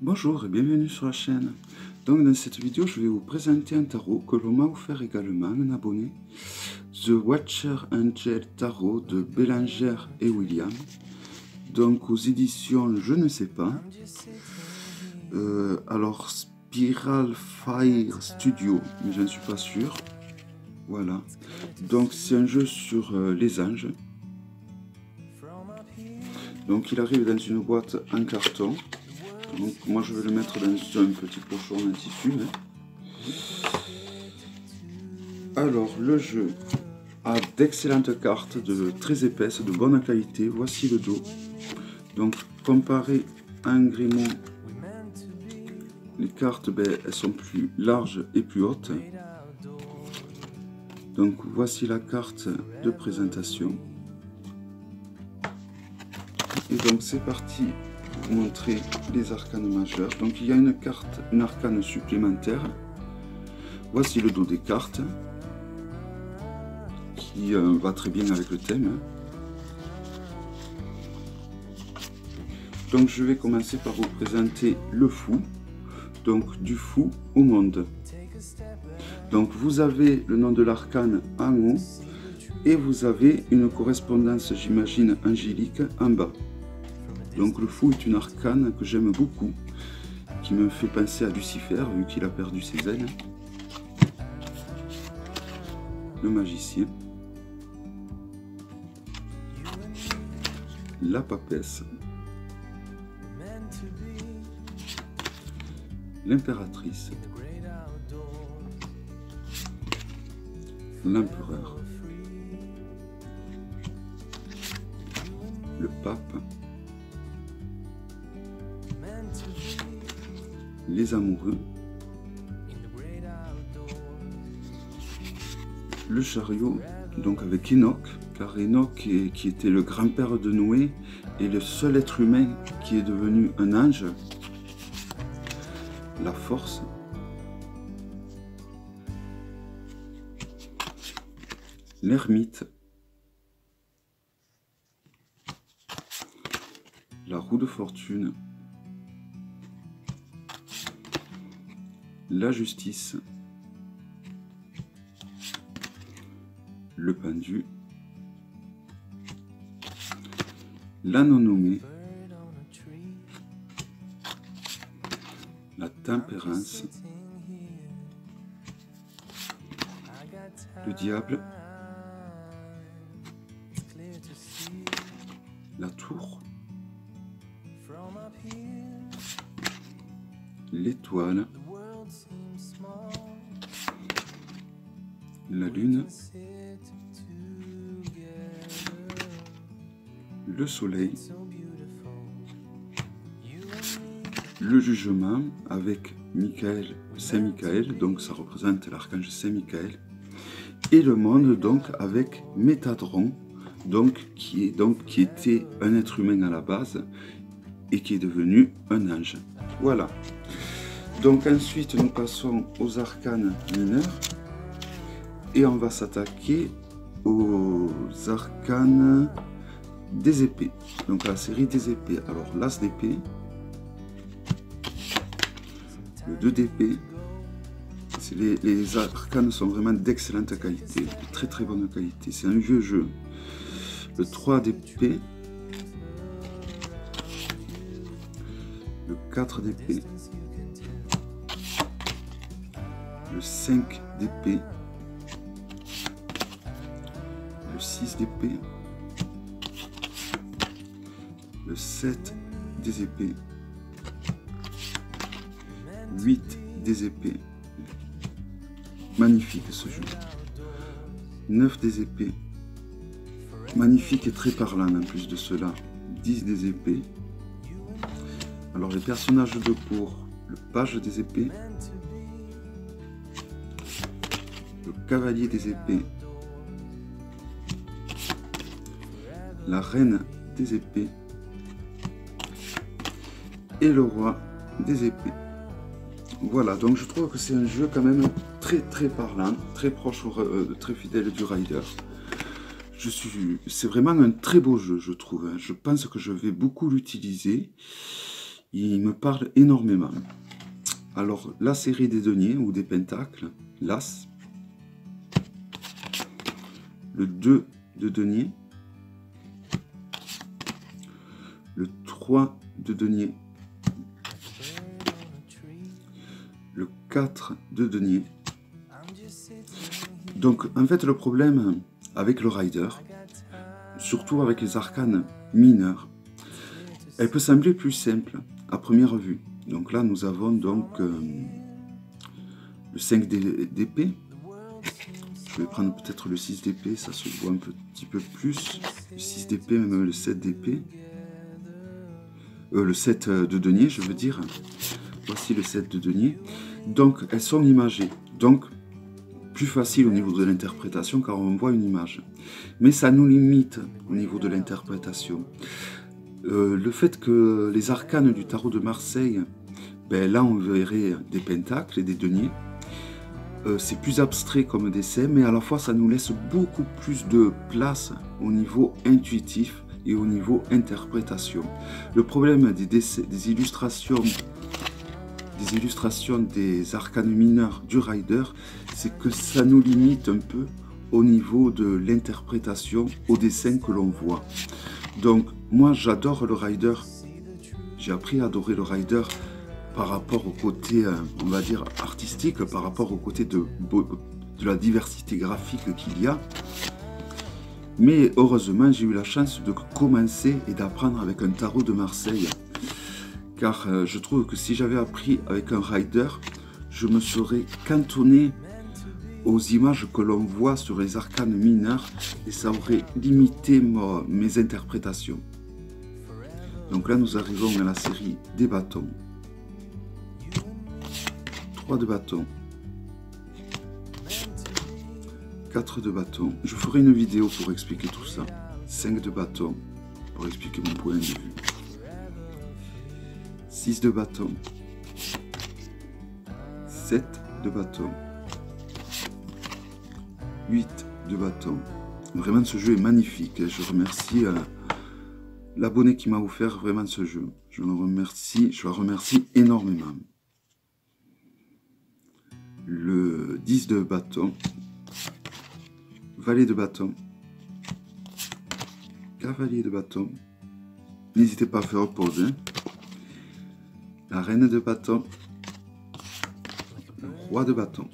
Bonjour et bienvenue sur la chaîne. Donc dans cette vidéo je vais vous présenter un tarot que l'on m'a offert également, un abonné, The Watcher Angel Tarot de Bélanger et William, donc aux éditions je ne sais pas. Alors Spiral Fire Studio, mais je ne suis pas sûr. Voilà, donc c'est un jeu sur les anges. Donc il arrive dans une boîte en carton. Donc moi je vais le mettre dans un petit pochon en tissu. Alors le jeu a d'excellentes cartes, très épaisses, de bonne qualité. Voici le dos. Donc comparé à un Grimoire, les cartes elles sont plus larges et plus hautes. Donc voici la carte de présentation. Et donc c'est parti pour montrer les arcanes majeures. Donc il y a une carte, une arcane supplémentaire. Voici le dos des cartes qui va très bien avec le thème. Donc je vais commencer par vous présenter le fou. Donc du fou au monde. Donc vous avez le nom de l'arcane en haut et vous avez une correspondance, j'imagine, angélique en bas. Donc le fou est une arcane que j'aime beaucoup, qui me fait penser à Lucifer vu qu'il a perdu ses ailes. Le magicien. La papesse. L'impératrice. L'empereur. Le pape. Les amoureux. Le chariot, donc avec Enoch, car Enoch qui était le grand-père de Noé est le seul être humain qui est devenu un ange. La force. L'ermite. La roue de fortune. La justice. Le pendu. La non-nommée. La tempérance. Le diable. La tour. L'étoile. La lune. Le soleil. Le jugement avec Michael, Saint-Michael, donc ça représente l'archange Saint-Michael. Et le monde donc avec Métatron, donc qui était un être humain à la base et qui est devenu un ange. Voilà. Donc ensuite nous passons aux arcanes mineurs et on va s'attaquer aux arcanes des épées. Donc la série des épées. Alors l'as d'épée, le 2 d'épée. Les arcanes sont vraiment d'excellente qualité, de très très bonne qualité. C'est un vieux jeu. Le 3 d'épée, le 4 d'épée, le 5 d'épée, le 6 d'épée, le 7 des épées, 8 des épées. Magnifique ce jeu. 9 des épées. Magnifique et très parlant en plus de cela. 10 des épées. Alors les personnages de cour, le page des épées, le cavalier des épées, la reine des épées et le roi des épées. Voilà, donc je trouve que c'est un jeu quand même très parlant, très proche, très fidèle du Rider. C'est vraiment un très beau jeu, je trouve. Je pense que je vais beaucoup l'utiliser. il me parle énormément. Alors, la série des deniers ou des pentacles, l'As, le 2 de denier, le 3 de denier, le 4 de denier. Donc, en fait, le problème avec le Rider, surtout avec les arcanes mineurs, elle peut sembler plus simple à première vue. Donc là, nous avons donc le 5 d'épée. Je vais prendre peut-être le 6 d'épée, ça se voit un petit peu plus. Le 6 d'épée, même le 7 d'épée. Le 7 de denier, je veux dire. Voici le 7 de denier. Donc, elles sont imagées. Donc, plus facile au niveau de l'interprétation car on voit une image. Mais ça nous limite au niveau de l'interprétation. Le fait que les arcanes du tarot de Marseille, ben là on verrait des pentacles et des deniers. C'est plus abstrait comme dessin, mais à la fois ça nous laisse beaucoup plus de place au niveau intuitif et au niveau interprétation. Le problème des illustrations des arcanes mineurs du Rider, c'est que ça nous limite un peu au niveau de l'interprétation, au dessin que l'on voit. Donc moi j'adore le Rider, j'ai appris à adorer le Rider par rapport au côté, on va dire, artistique, par rapport au côté de la diversité graphique qu'il y a. Mais heureusement j'ai eu la chance de commencer et d'apprendre avec un tarot de Marseille. Car je trouve que si j'avais appris avec un Rider, je me serais cantonné aux images que l'on voit sur les arcanes mineurs et ça aurait limité mes interprétations. Donc là nous arrivons à la série des bâtons. 3 de bâtons, 4 de bâtons. Je ferai une vidéo pour expliquer tout ça. 5 de bâtons pour expliquer mon point de vue. 6 de bâtons, 7 de bâtons, 8 de bâtons. Vraiment ce jeu est magnifique. Je remercie l'abonné qui m'a offert vraiment ce jeu. Je la remercie énormément. Le 10 de bâton, valet de bâton, cavalier de bâton. N'hésitez pas à faire pause. La reine de bâton, le roi de bâton.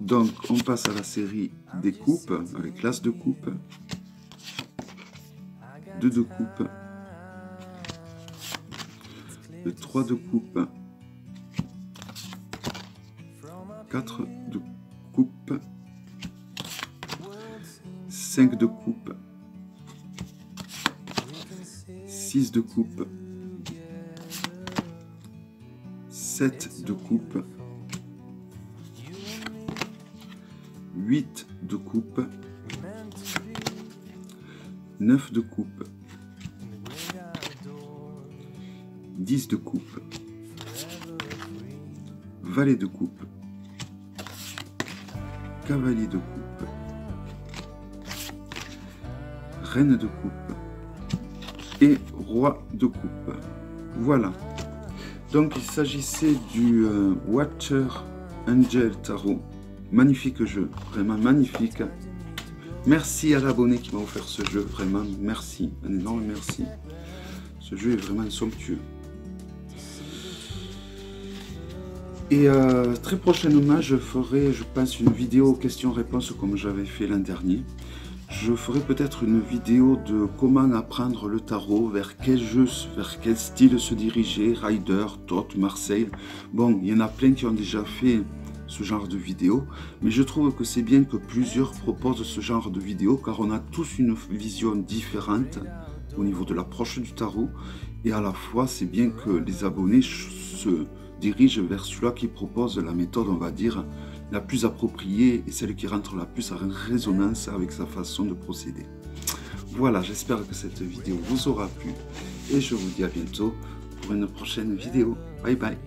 Donc on passe à la série des coupes avec l'as de coupe, 2 de coupe, le 3 de coupe, 4 de coupe, 5 de coupe, 6 de coupe, 7 de coupe, 8 de coupe, 9 de coupe, 10 de coupe, valet de coupe, cavalier de coupe, reine de coupe et roi de coupe. Voilà. Donc il s'agissait du Watcher Angel Tarot. Magnifique jeu, vraiment magnifique. Merci à l'abonné qui m'a offert ce jeu, vraiment merci, un énorme merci. Ce jeu est vraiment somptueux. Et très prochainement, je ferai, je pense, une vidéo questions-réponses comme j'avais fait l'an dernier. Je ferai peut-être une vidéo de comment apprendre le tarot, vers quel jeu, vers quel style se diriger, Rider, Thoth, Marseille. Bon, il y en a plein qui ont déjà fait ce genre de vidéo, mais je trouve que c'est bien que plusieurs proposent ce genre de vidéo car on a tous une vision différente au niveau de l'approche du tarot et à la fois c'est bien que les abonnés se dirigent vers celui qui propose la méthode, on va dire, la plus appropriée et celle qui rentre la plus en résonance avec sa façon de procéder. Voilà, j'espère que cette vidéo vous aura plu et je vous dis à bientôt pour une prochaine vidéo. Bye bye.